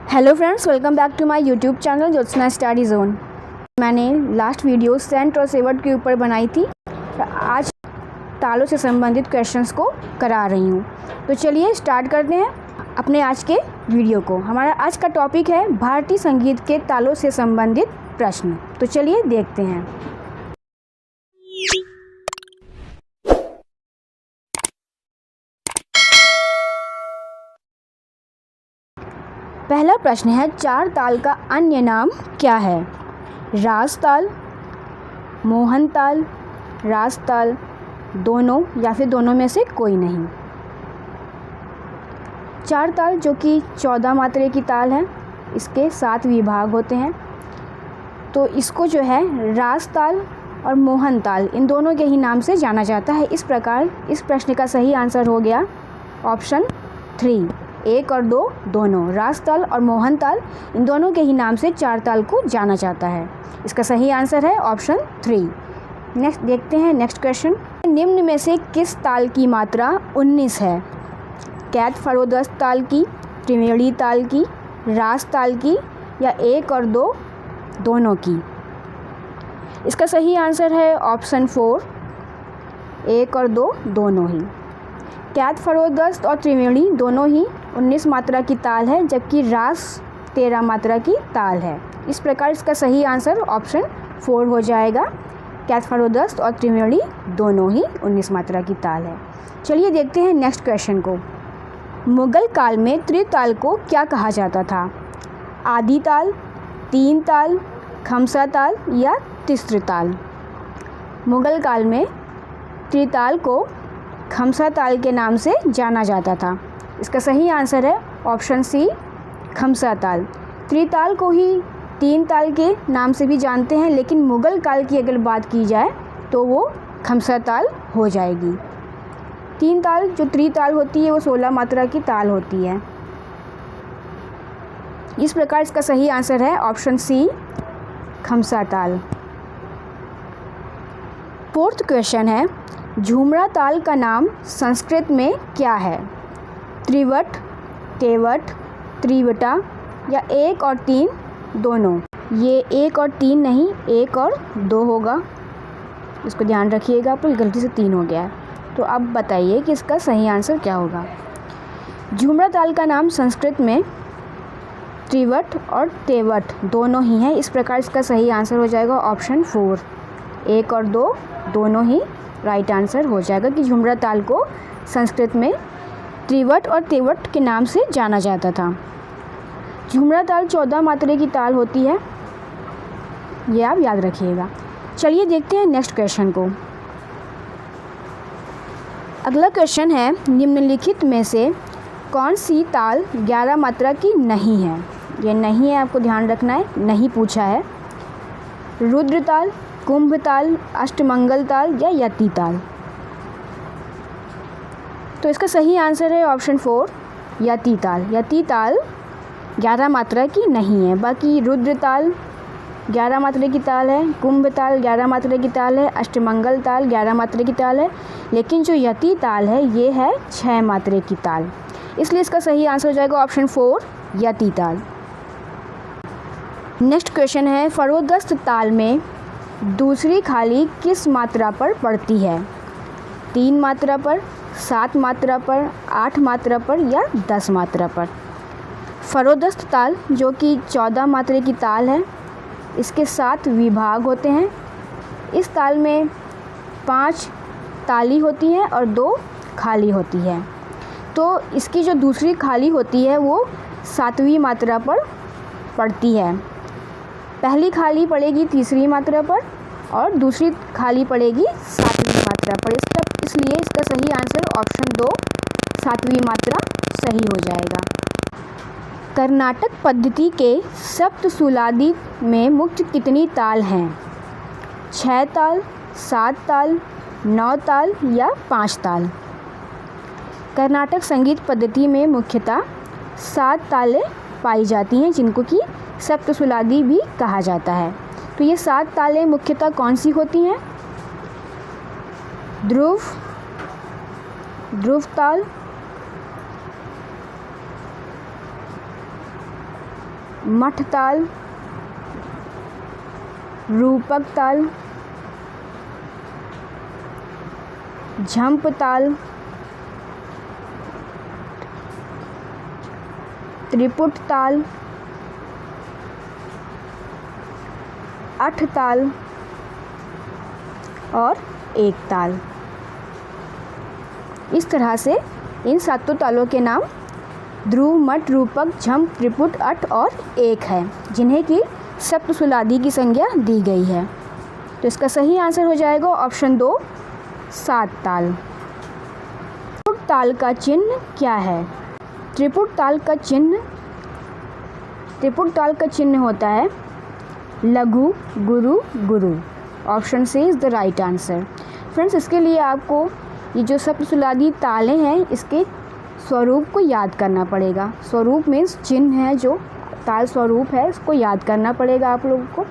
Hello friends, welcome back to my YouTube channel Jyotsna study zone. मैंने last video सेंट और सेवर्ट के ऊपर बनाई थी। आज तालों से संबंधित क्वेश्चंस को करा रही हूँ। तो चलिए स्टार्ट करते हैं अपने आज के वीडियो को। हमारा आज का टॉपिक है भारतीय संगीत के तालों से संबंधित प्रश्न। तो चलिए देखते हैं। पहला प्रश्न है, चार ताल का अन्य नाम क्या है? राज ताल, मोहन ताल, रास ताल, दोनों या फिर दोनों में से कोई नहीं। चार ताल जो कि 14 मात्रे की ताल है, इसके 7 विभाग होते हैं। तो इसको जो है रास ताल और मोहन ताल, इन दोनों के ही नाम से जाना जाता है। इस प्रकार इस प्रश्न का सही आंसर हो गया ऑप्शन 3, 1 और 2 दोनों। रास ताल और मोहन ताल, इन दोनों के ही नाम से चार ताल को जाना जाता है। इसका सही आंसर है ऑप्शन 3। नेक्स्ट देखते हैं नेक्स्ट क्वेश्चन। निम्न में से किस ताल की मात्रा 19 है? कैथ फरोदस्त ताल की, त्रिवेणी ताल की, रास ताल की या 1 और 2 दोनों की? इसका सही आंसर है ऑप्शन 4, 1 और 2 दोनों ही। कैथ फरोदस्त और त्रिवेणी दोनों ही 19 मात्रा की ताल है, जबकि रास 13 मात्रा की ताल है। इस प्रकार इसका सही आंसर ऑप्शन 4 हो जाएगा। कैथ फरोदस्त और त्रिवेणी दोनों ही 19 मात्रा की ताल है। चलिए देखते हैं नेक्स्ट क्वेश्चन को। मुगल काल में त्रिताल को क्या कहा जाता था? आदि ताल, 3 ताल, खमसा ताल या तिस्र ताल? मुगल काल में त्रिताल को खमसा ताल के नाम से जाना जाता था। इसका सही आंसर है ऑप्शन सी, खमसा ताल। त्रिताल को ही 3 ताल के नाम से भी जानते हैं, लेकिन मुगल काल की अगर बात की जाए तो वो खमसा ताल हो जाएगी। 3 ताल जो त्रिताल होती है वो 16 मात्रा की ताल होती है। इस प्रकार इसका सही आंसर है ऑप्शन सी, खमसा ताल। 4th क्वेश्चन है, झूमरा ताल का नाम संस्कृत में क्या है? त्रिवट, तेवट, त्रिवटा या 1 और 3 दोनों? ये 1 और 3 नहीं, 1 और 2 होगा। इसको ध्यान रखिएगा, पर गलती से 3 हो गया है। तो अब बताइए कि इसका सही आंसर क्या होगा। झूमरा ताल का नाम संस्कृत में त्रिवट और तेवट दोनों ही हैं। इस प्रकार इसका सही आंसर हो जाएगा ऑप्शन 4, 1 और 2 दोनों ही राइट आंसर हो जाएगा कि झूमरा ताल को संस्कृत में त्रिवट और तेवट के नाम से जाना जाता था। झूमरा ताल 14 मात्रे की ताल होती है, ये आप याद रखिएगा। चलिए देखते हैं नेक्स्ट क्वेश्चन को। अगला क्वेश्चन है, निम्नलिखित में से कौन सी ताल 11 मात्रा की नहीं है? ये नहीं है, आपको ध्यान रखना है, नहीं पूछा है। रुद्र ताल, कुंभ ताल, अष्टमंगल ताल या यति ताल? तो इसका सही आंसर है ऑप्शन 4, यति ताल। यति ताल 11 मात्रा की नहीं है। बाकी रुद्र ताल 11 मात्रा की ताल है, कुंभ ताल 11 मात्रा की ताल है, अष्टमंगल ताल 11 मात्रा की ताल है, लेकिन जो यति ताल है ये है 6 मात्रे की ताल। इसलिए इसका सही आंसर हो जाएगा ऑप्शन 4, यति ताल। नेक्स्ट क्वेश्चन है, फरोदस्त ताल में दूसरी खाली किस मात्रा पर पड़ती है? 3 मात्रा पर, 7 मात्रा पर, 8 मात्रा पर या 10 मात्रा पर? फरोदस्त ताल जो कि 14 मात्रे की ताल है, इसके 7 विभाग होते हैं। इस ताल में 5 ताली होती हैं और 2 खाली होती है। तो इसकी जो दूसरी खाली होती है वो 7वीं मात्रा पर पड़ती है। पहली खाली पड़ेगी 3री मात्रा पर और दूसरी खाली पड़ेगी 7वीं मात्रा पर। इसलिए इसका सही आंसर ऑप्शन 2, 7वीं मात्रा सही हो जाएगा। कर्नाटक पद्धति के सप्तसुलादी में मुख्य कितनी ताल हैं? 6 ताल, 7 ताल, 9 ताल या 5 ताल? कर्नाटक संगीत पद्धति में मुख्यतः 7 तालें पाई जाती हैं, जिनको कि सप्तसुलादी भी कहा जाता है। तो ये 7 तालें मुख्यतः कौन सी होती हैं? ध्रुव, ध्रुव ताल, मठ ताल, रूपक ताल, झंप ताल, त्रिपुट ताल, अठ ताल और एक ताल। इस तरह से इन सातों तालों के नाम ध्रुव, मठ, रूपक, झंप, त्रिपुट, अठ और एक है, जिन्हें कि सप्तसुलादी की संज्ञा दी गई है। तो इसका सही आंसर हो जाएगा ऑप्शन 2, सात ताल। त्रिपुट ताल का चिन्ह क्या है? त्रिपुट ताल का चिन्ह होता है लघु, गुरु, गुरु। Option C is the right answer. Friends, इसके लिए आपको ये जो सप्तसुलादी तालें हैं इसके स्वरूप को याद करना पड़ेगा। स्वरूप मीन्स चिन्ह है, जो ताल स्वरूप है इसको याद करना पड़ेगा आप लोगों को।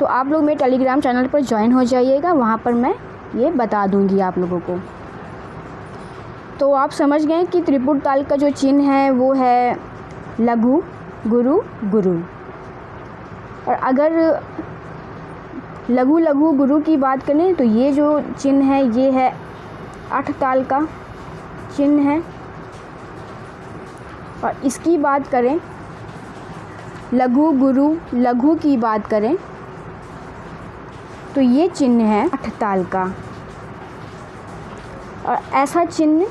तो आप लोग मेरे टेलीग्राम चैनल पर ज्वाइन हो जाइएगा, वहाँ पर मैं ये बता दूँगी आप लोगों को। तो आप समझ गए कि त्रिपुट ताल का जो चिन्ह है वो है लघु, गुरु, गुरु। और अगर लघु लघु गुरु की बात करें तो ये जो चिन्ह है ये है अठ ताल का चिन्ह है। और इसकी बात करें लघु, गुरु, लघु की बात करें तो ये चिन्ह है अठ ताल का। और ऐसा चिन्ह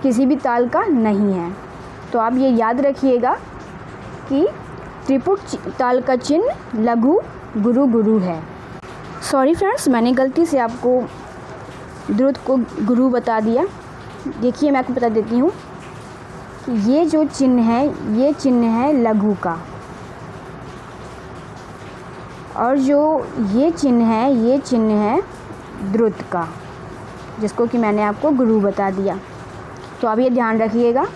किसी भी ताल का नहीं है। तो आप ये याद रखिएगा कि त्रिपुट ताल का चिन्ह लघु, गुरु, गुरु है। सॉरी फ्रेंड्स, मैंने गलती से आपको द्रुत को गुरु बता दिया। देखिए, मैं आपको बता देती हूँ कि ये जो चिन्ह है ये चिन्ह है लघु का, और जो ये चिन्ह है द्रुत का, जिसको कि मैंने आपको गुरु बता दिया। तो आप ये ध्यान रखिएगा,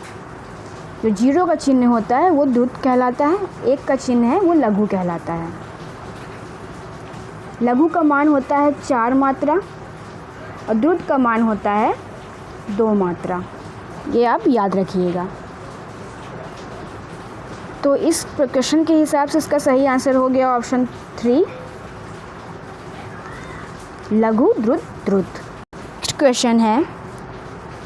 जो 0 का चिन्ह होता है वो द्रुत कहलाता है, 1 का चिन्ह है वो लघु कहलाता है। लघु का मान होता है 4 मात्रा और द्रुत का मान होता है 2 मात्रा। ये आप याद रखिएगा। तो इस क्वेश्चन के हिसाब से इसका सही आंसर हो गया ऑप्शन 3, लघु, द्रुत, द्रुत। नेक्स्ट क्वेश्चन है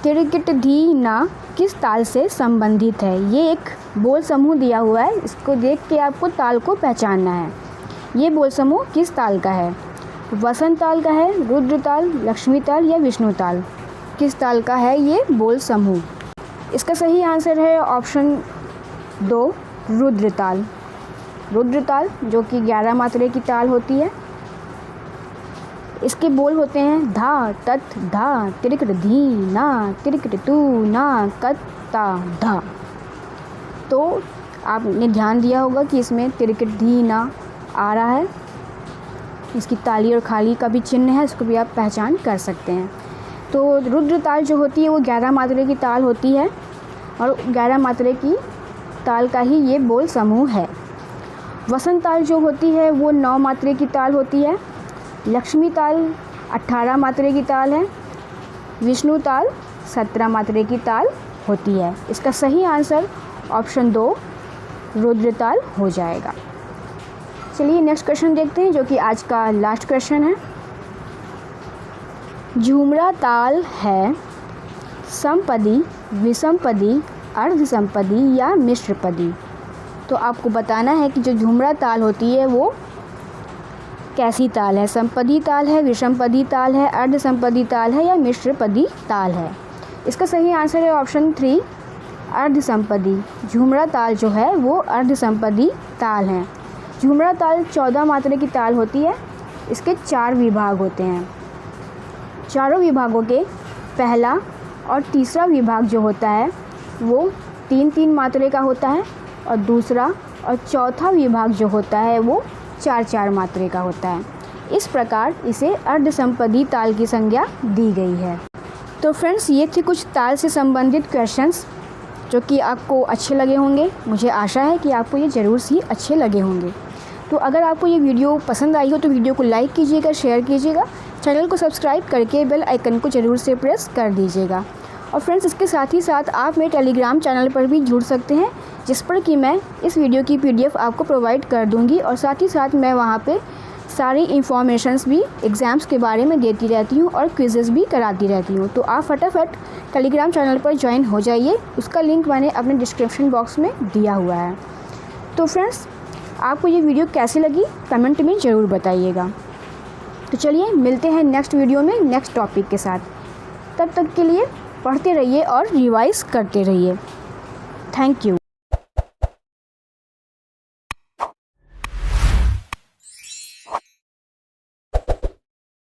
तिरकिट धी ना किस ताल से संबंधित है? ये एक बोल समूह दिया हुआ है, इसको देख के आपको ताल को पहचानना है। ये बोल समूह किस ताल का है? वसंत ताल का है, रुद्र ताल, लक्ष्मी ताल या विष्णु ताल? किस ताल का है ये बोल समूह? इसका सही आंसर है ऑप्शन 2, रुद्र ताल। रुद्र ताल जो कि 11 मात्रे की ताल होती है। इसके बोल होते हैं धा, तत्, धा, तिरकिट धी ना, तिरकिट तू ना, कत, ता, धा। तो आपने ध्यान दिया होगा कि इसमें तिरकिट धी ना आ रहा है। इसकी ताली और खाली का भी चिन्ह है, इसको भी आप पहचान कर सकते हैं। तो रुद्र ताल जो होती है वो 11 मात्रे की ताल होती है, और 11 मात्रे की ताल का ही ये बोल समूह है। वसंत ताल जो होती है वो 9 मात्रे की ताल होती है। लक्ष्मी ताल 18 मात्रे की ताल है। विष्णु ताल 17 मात्रे की ताल होती है। इसका सही आंसर ऑप्शन 2, रुद्र ताल हो जाएगा। चलिए नेक्स्ट क्वेश्चन देखते हैं, जो कि आज का लास्ट क्वेश्चन है। झूमरा ताल है समपदी, विषमपदी, अर्धसमपदी या मिश्रपदी? तो आपको बताना है कि जो झूमरा ताल होती है वो कैसी ताल है? समपदी ताल है, विषमपदी ताल है, अर्धसमपदी ताल है या मिश्रपदी ताल है? इसका सही आंसर है ऑप्शन 3, अर्धसमपदी। झूमरा ताल जो है वो अर्धसमपदी ताल है। झूमरा ताल 14 मात्रे की ताल होती है। इसके 4 विभाग होते हैं। चारों विभागों के पहला और तीसरा विभाग जो होता है वो 3-3 मात्रे का होता है, और दूसरा और चौथा विभाग जो होता है वो 4-4 मात्रे का होता है। इस प्रकार इसे अर्धसमपदी ताल की संज्ञा दी गई है। तो फ्रेंड्स, ये थे कुछ ताल से संबंधित क्वेश्चंस जो कि आपको अच्छे लगे होंगे। मुझे आशा है कि आपको ये ज़रूर ही अच्छे लगे होंगे। तो अगर आपको ये वीडियो पसंद आई हो तो वीडियो को लाइक कीजिएगा, शेयर कीजिएगा, चैनल को सब्सक्राइब करके बेल आइकन को ज़रूर से प्रेस कर दीजिएगा। और फ्रेंड्स इसके साथ ही साथ आप मेरे टेलीग्राम चैनल पर भी जुड़ सकते हैं, जिस पर कि मैं इस वीडियो की PDF आपको प्रोवाइड कर दूंगी और साथ ही साथ मैं वहाँ पे सारी इन्फॉर्मेशंस भी एग्ज़ाम्स के बारे में देती रहती हूँ और क्विज़ेस भी कराती रहती हूँ। तो आप फटाफट टेलीग्राम चैनल पर ज्वाइन हो जाइए, उसका लिंक मैंने अपने डिस्क्रिप्शन बॉक्स में दिया हुआ है। तो फ्रेंड्स आपको ये वीडियो कैसी लगी कमेंट में ज़रूर बताइएगा। तो चलिए मिलते हैं नेक्स्ट वीडियो में नेक्स्ट टॉपिक के साथ। तब तक के लिए पढ़ते रहिए और रिवाइज़ करते रहिए। Thank you.